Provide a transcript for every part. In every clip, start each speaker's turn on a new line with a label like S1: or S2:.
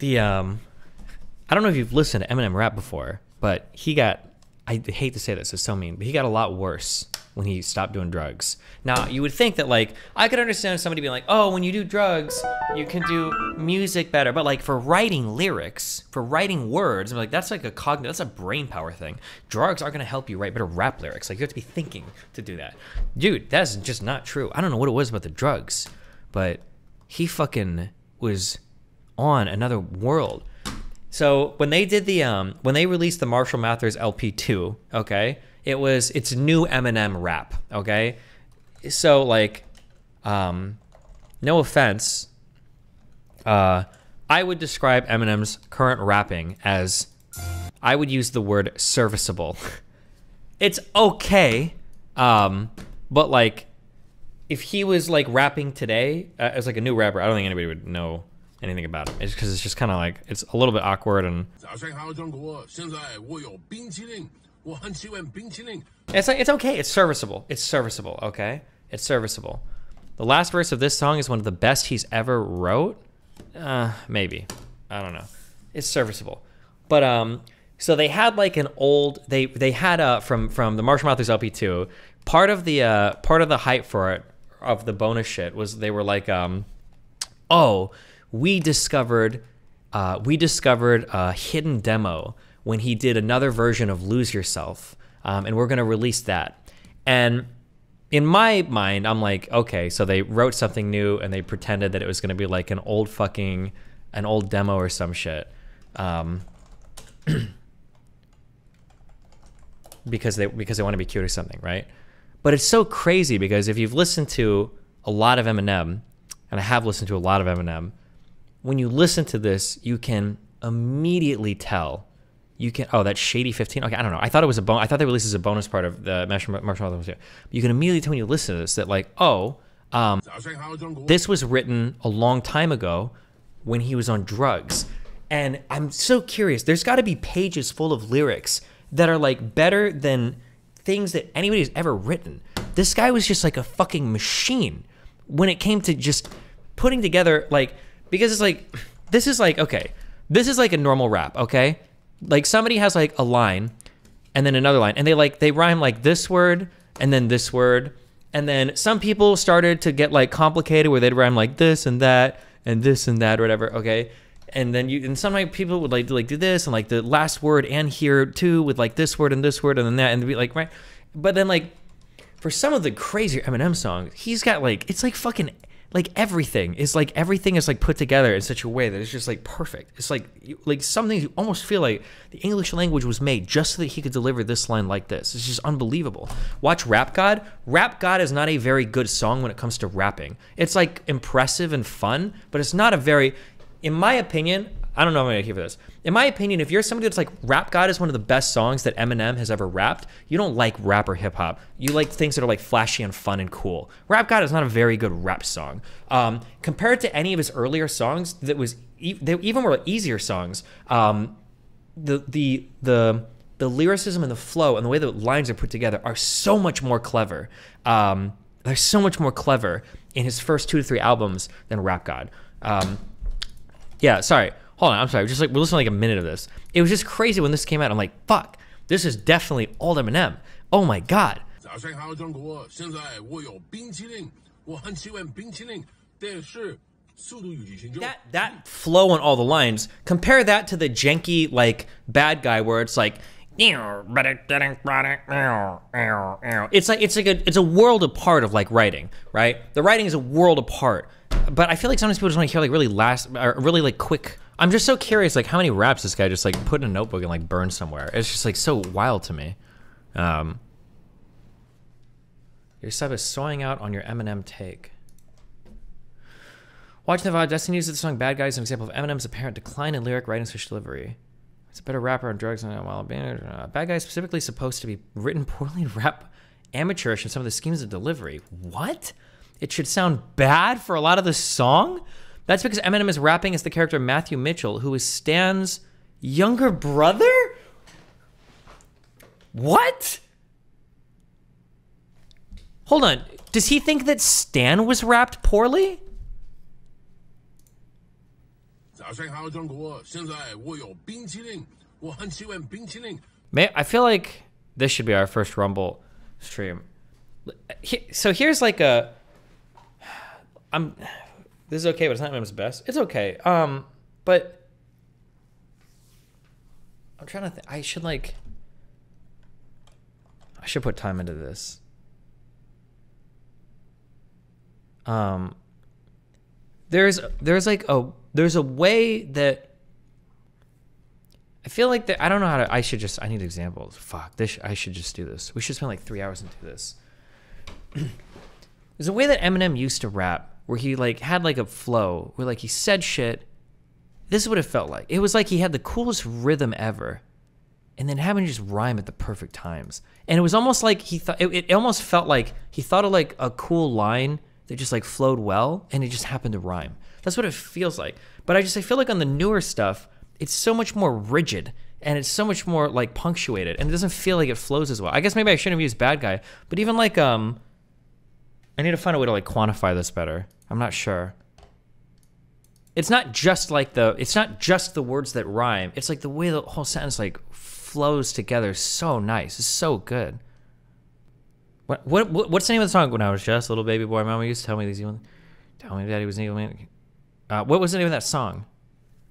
S1: I don't know if you've listened to Eminem rap before, but he got, I hate to say this, it's so mean, but he got a lot worse when he stopped doing drugs. Now, you would think that, like, I could understand somebody being like, oh, when you do drugs, you can do music better. But, like, for writing lyrics, for writing words, I'm like, that's like a cognitive, that's a brain power thing. Drugs aren't going to help you write better rap lyrics. Like, you have to be thinking to do that. Dude, that's just not true. I don't know what it was about the drugs, but he fucking was on another world. So when they did the when they released the Marshall Mathers LP2, okay, it's new Eminem rap, okay? So like no offense, I would describe Eminem's current rapping as, I would use the word serviceable. It's okay, but like if he was like rapping today as like a new rapper, I don't think anybody would know anything about him. It's because it's just kind of like, it's a little bit awkward and it's like, it's okay, it's serviceable, okay, it's serviceable. The last verse of this song is one of the best he's ever wrote. Maybe, I don't know. It's serviceable, but so they had like an old, they had from the Marshall Mathers LP2. Part of the hype for it, of the bonus shit, was they were like, oh, we discovered a hidden demo when he did another version of Lose Yourself, and we're gonna release that. And in my mind, I'm like, okay, so they wrote something new and they pretended that it was gonna be like an old demo or some shit, because they want to be cute or something, right? But it's so crazy because if you've listened to a lot of Eminem, and I have listened to a lot of Eminem, when you listen to this, you can immediately tell. You can, oh, that Shady 15. Okay, I don't know. I thought it was I thought they released as a bonus part of the Marshall Mathers. You can immediately tell when you listen to this that like, oh, this was written a long time ago when he was on drugs. And I'm so curious. There's got to be pages full of lyrics that are like better than things that anybody's ever written. This guy was just like a fucking machine when it came to just putting together, like, because it's like, this is like, okay, this is like a normal rap, okay? Like somebody has like a line and then another line, and they rhyme like this word and then this word, and then some people started to get like complicated where they'd rhyme like this and that and this and that or whatever, okay? And then sometimes people would like do this and like the last word and here too with like this word and then that, and be like, right? But then like for some of the crazier Eminem songs, he's got like, it's like fucking, like everything is like put together in such a way that it's just like perfect. It's like some things you almost feel like the English language was made just so that he could deliver this line like this. It's just unbelievable. Watch Rap God. Rap God is not a very good song when it comes to rapping. It's like impressive and fun, but it's not a very, in my opinion, I don't know if I'm gonna hear for this. In my opinion, if you're somebody that's like, Rap God is one of the best songs that Eminem has ever rapped, you don't like rap or hip hop. You like things that are like flashy and fun and cool. Rap God is not a very good rap song. Compared to any of his earlier songs, they even were easier songs. The lyricism and the flow and the way the lines are put together are so much more clever. They're so much more clever in his first 2 to 3 albums than Rap God. Yeah, sorry. Hold on, I'm sorry. Just like, we'll listen to like a minute of this. It was just crazy when this came out. I'm like, fuck, this is definitely old Eminem. Oh my God. That flow on all the lines, compare that to the janky like Bad Guy where it's like, it's a world apart of like writing, right? The writing is a world apart. But I feel like sometimes people just want to hear like really like quick. I'm just so curious, like how many raps this guy just like put in a notebook and like burned somewhere. It's just like so wild to me. Your sub is sawing out on your Eminem take. Watch Nevada. Destiny uses the song "Bad Guy" as an example of Eminem's apparent decline in lyric writing slash delivery. It's a better rapper on drugs than while being Bad Guy is specifically supposed to be written poorly, rap amateurish in some of the schemes of delivery. What? It should sound bad for a lot of the song? That's because Eminem is rapping as the character Matthew Mitchell, who is Stan's younger brother? What? Hold on. Does he think that Stan was rapped poorly? I feel like this should be our first Rumble stream. So here's like a... This is okay, but it's not Eminem's best. It's okay. But... I'm trying to think. I should put time into this. There's a way that I feel like that I don't know how to. I need examples. Fuck this. I should just do this. We should spend like 3 hours into this. There's a way that Eminem used to rap where he like had like a flow where like he said shit. This is what it felt like. It was like he had the coolest rhythm ever, and then having to just rhyme at the perfect times. And it was almost like he thought. It almost felt like he thought of like a cool line that just like flowed well, and it just happened to rhyme. That's what it feels like. But I feel like on the newer stuff, it's so much more rigid, and it's so much more like punctuated, and it doesn't feel like it flows as well. I guess maybe I shouldn't have used bad guy, but even like I need to find a way to like quantify this better. I'm not sure. It's not just the words that rhyme. It's like the way the whole sentence like flows together. So nice. It's so good. What's the name of the song? When I was just a little baby boy, Mama used to tell me these evil. Tell me daddy was an evil man. What was the name of that song?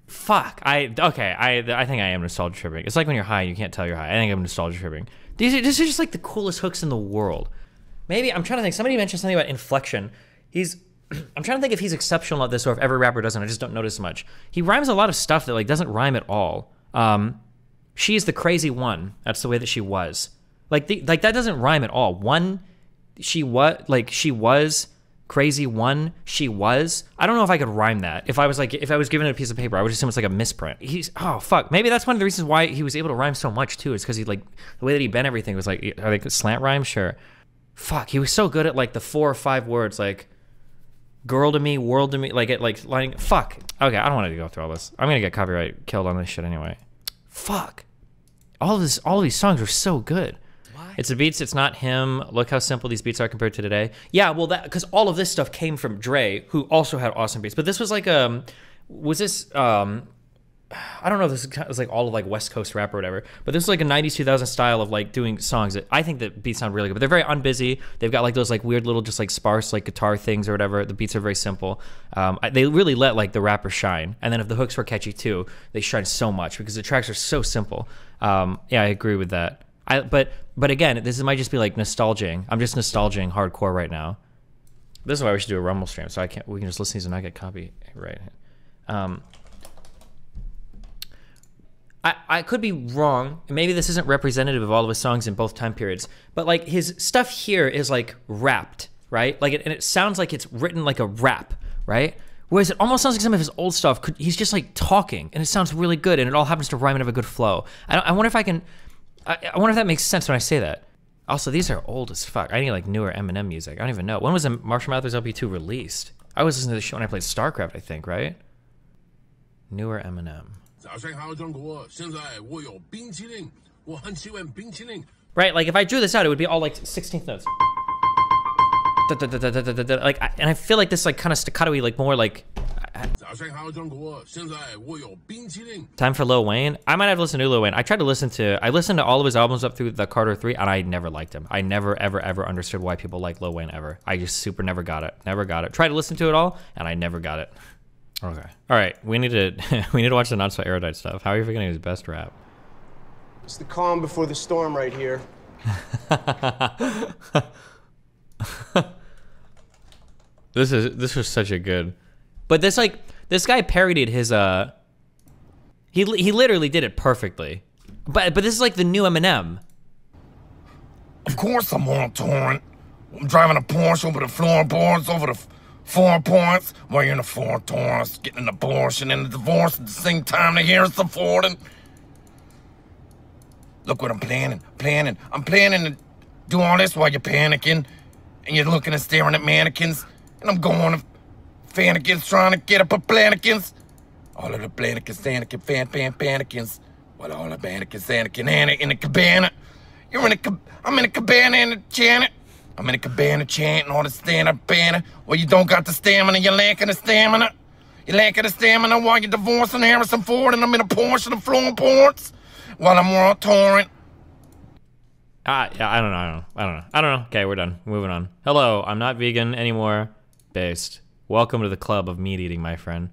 S1: Fuck. I think I am nostalgia tripping. It's like when you're high, you can't tell you're high. I think I'm nostalgia tripping. These are just like the coolest hooks in the world. Maybe I'm trying to think. Somebody mentioned something about inflection. I'm trying to think if he's exceptional at this or if every rapper doesn't. I just don't notice much. He rhymes a lot of stuff that like doesn't rhyme at all. She's the crazy one. That's the way that she was. Like that doesn't rhyme at all. She was crazy one. She was. I don't know if I could rhyme that. If I was given a piece of paper, I would assume it's like a misprint. Oh fuck. Maybe that's one of the reasons why he was able to rhyme so much too. Is because he like the way that he bent everything was like, are they slant rhyme? Sure. Fuck. He was so good at like the 4 or 5 words like girl to me, world to me, like it like lying. Fuck. Okay, I don't want to go through all this. I'm gonna get copyright killed on this shit anyway. Fuck. All of these songs are so good. It's the beats, it's not him. Look how simple these beats are compared to today. Yeah, well, because all of this stuff came from Dre, who also had awesome beats. But this was like, I don't know if this was like all of like West Coast rap or whatever, but this is like a 90s, 2000 style of like doing songs that I think that beats sound really good, but they're very unbusy. They've got like those like weird little just like sparse like guitar things or whatever. The beats are very simple. They really let like the rapper shine. And then if the hooks were catchy too, they shine so much because the tracks are so simple. Yeah, I agree with that. But again, this might just be like nostalging. I'm just nostalging hardcore right now. This is why we should do a Rumble stream, so we can just listen to these and not get copyright. I could be wrong. Maybe this isn't representative of all of his songs in both time periods, but like his stuff here is like rapped, right? Like and it sounds like it's written like a rap, right? Whereas it almost sounds like some of his old stuff. He's just like talking, and it sounds really good, and it all happens to rhyme and have a good flow. I wonder if I can. I wonder if that makes sense when I say that. Also, these are old as fuck. I need like newer Eminem music. I don't even know. When was the Marshall Mathers LP2 released? I was listening to the show when I played StarCraft, I think, right? Newer Eminem. Right, like if I drew this out, it would be all like 16th notes. Like, and I feel like this like kind of staccato-y, like more like. Time for Lil Wayne. I might have listened to Lil Wayne. I listened to all of his albums up through the Carter 3, and I never liked him. I never, ever understood why people like Lil Wayne ever. I just never got it. Tried to listen to it all, and I never got it. Okay. All right. We need to watch the Not So Erudite stuff. How are you forgetting his best rap?
S2: It's the calm before the storm right here.
S1: This was such a good. But this guy parodied his he literally did it perfectly. But this is like the new Eminem.
S3: Of course I'm on torrent. I'm driving a Porsche over the floorboards, over the 4 points, wearing a 4 Taurus, getting an abortion and a divorce at the same time to hear us affording. Look what I'm planning. I'm planning to do all this while you're panicking, and you're looking and staring at mannequins, and I'm going to Fannikins trying to get up a Planikins. All of the Planikins, Anakin, Panikins. Well, all the Panikins, Anakin, Anna in the cabana. I'm in a cabana in the Janet. I'm in a cabana chanting all the stand-up banner. Well, you don't got the stamina, you're lacking the stamina. You lacking the stamina while you're divorcing Harrison Ford and I'm in a Porsche and I'm flowing ports while I'm world touring.
S1: Yeah, I don't know. Okay, we're done. Moving on. Hello, I'm not vegan anymore. Based. Welcome to the club of meat eating, my friend.